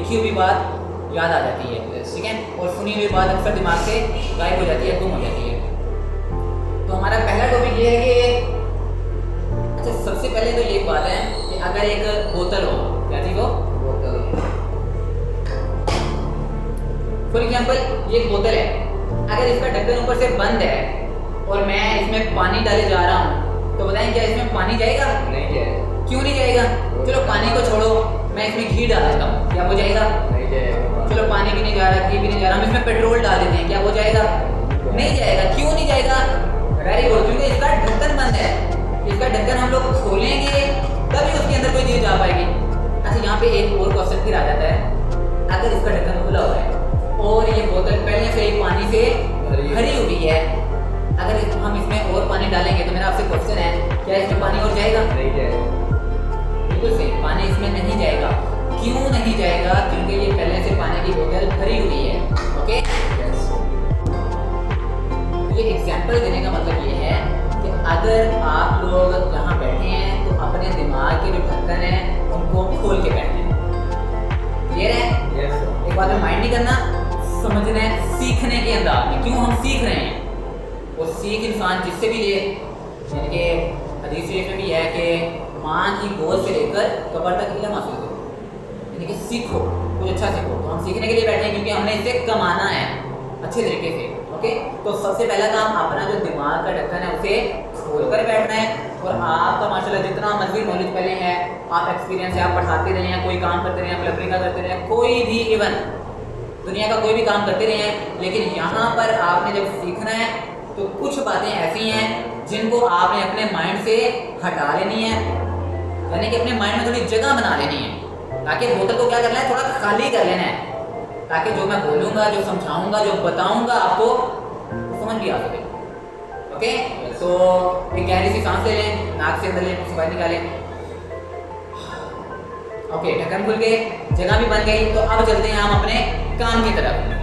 लिखी हुई बात याद आ जाती है, ठीक है, और सुनी हुई बात अक्सर दिमाग से गायब हो जाती है, गुम हो जाती है। तो हमारा पहला टॉपिक ये है कि अच्छा, सबसे पहले तो ये बात है कि अगर एक बोतल हो, क्या चीज हो, बोतल, फॉर एग्जाम्पल ये एक बोतल है, अगर इसका ढक्कन ऊपर से बंद है और मैं इसमें पानी डाले जा रहा हूँ, तो बताएं क्या इसमें पानी जाएगा? नहीं जाएगा। क्यों नहीं जाएगा? चलो पानी को छोड़ो, मैं इसमें घी डाल देता हूँ, क्या हो जाएगा? नहीं जाएगा। चलो पानी भी नहीं जा रहा, घी भी नहीं जा रहा, हम इसमें पेट्रोल डाल देते हैं, क्या हो जाएगा? नहीं जाएगा। क्यों नहीं जाएगा? वेरी गुड, क्योंकि इसका ढक्कन बंद है। इसका ढक्कन हम लोग खोलेंगे तभी उसके अंदर कोई चीज जा पाएगी। अच्छा, यहाँ पे एक और क्वेश्चन फिर आ जाता है, अगर इसका ढक्कन खुला हुआ है और ये बोतल पहले से ही पानी से भरी हुई है, अगर हम इसमें और पानी डालेंगे तो मेरा आपसे क्वेश्चन है, क्या इसमें पानी और जाएगा? नहीं जाएगा। बिल्कुल सही, पानी इसमें नहीं जाएगा। क्यों नहीं जाएगा? क्योंकि ये पहले से पानी की बोतल भरी हुई है। ओके, ये एग्जाम्पल देने का मतलब ये है कि अगर आप लोग यहाँ बैठे हैं तो अपने दिमाग के जो ढक्कन है उनको खोल के बैठे हैं। क्लियर है? एक बात में माइंड नहीं करना, समझना है सीखने के अंदाज में, क्यों हम सीख रहे हैं। और सीख इंसान जिससे भी ले, यानी कि हदीस शरीफ में भी है कि माँ की गोद से लेकर कब्र तक इल्म हासिल करो, यानी कि सीखो, कुछ अच्छा सीखो। तो हम सीखने के लिए बैठे हैं क्योंकि हमने इसे कमाना है अच्छे तरीके से। ओके, तो सबसे पहला काम अपना जो दिमाग का ढक्कन है उसे खोल कर बैठना है। और आपका माशाल्लाह जितना मज़ीद नॉलेज पहले है, आप एक्सपीरियंस है, आप पढ़ाते रहे हैं, कोई काम करते रहे हैं, प्लम्बरिंग का करते रहे हैं, कोई भी इवन दुनिया का कोई भी काम करते रहे हैं, लेकिन यहाँ पर आपने जब सीखना है तो कुछ बातें ऐसी हैं जिनको आपने अपने माइंड से हटा लेनी है, यानी कि अपने माइंड में थोड़ी जगह बना लेनी है, ताकि बोतल को क्या करना है, थोड़ा खाली कर लेना है, ताकि जो मैं बोलूँगा, जो समझाऊंगा, जो बताऊंगा आपको समझ भी आ सके। ओके, तो एक गहरी सी सांस ले लें, नाक से अंदर लें, से बाहर निकालें। ओके, ढक्कन खुल गए, जगह भी बन गई, तो अब चलते हैं हम अपने काम की तरफ।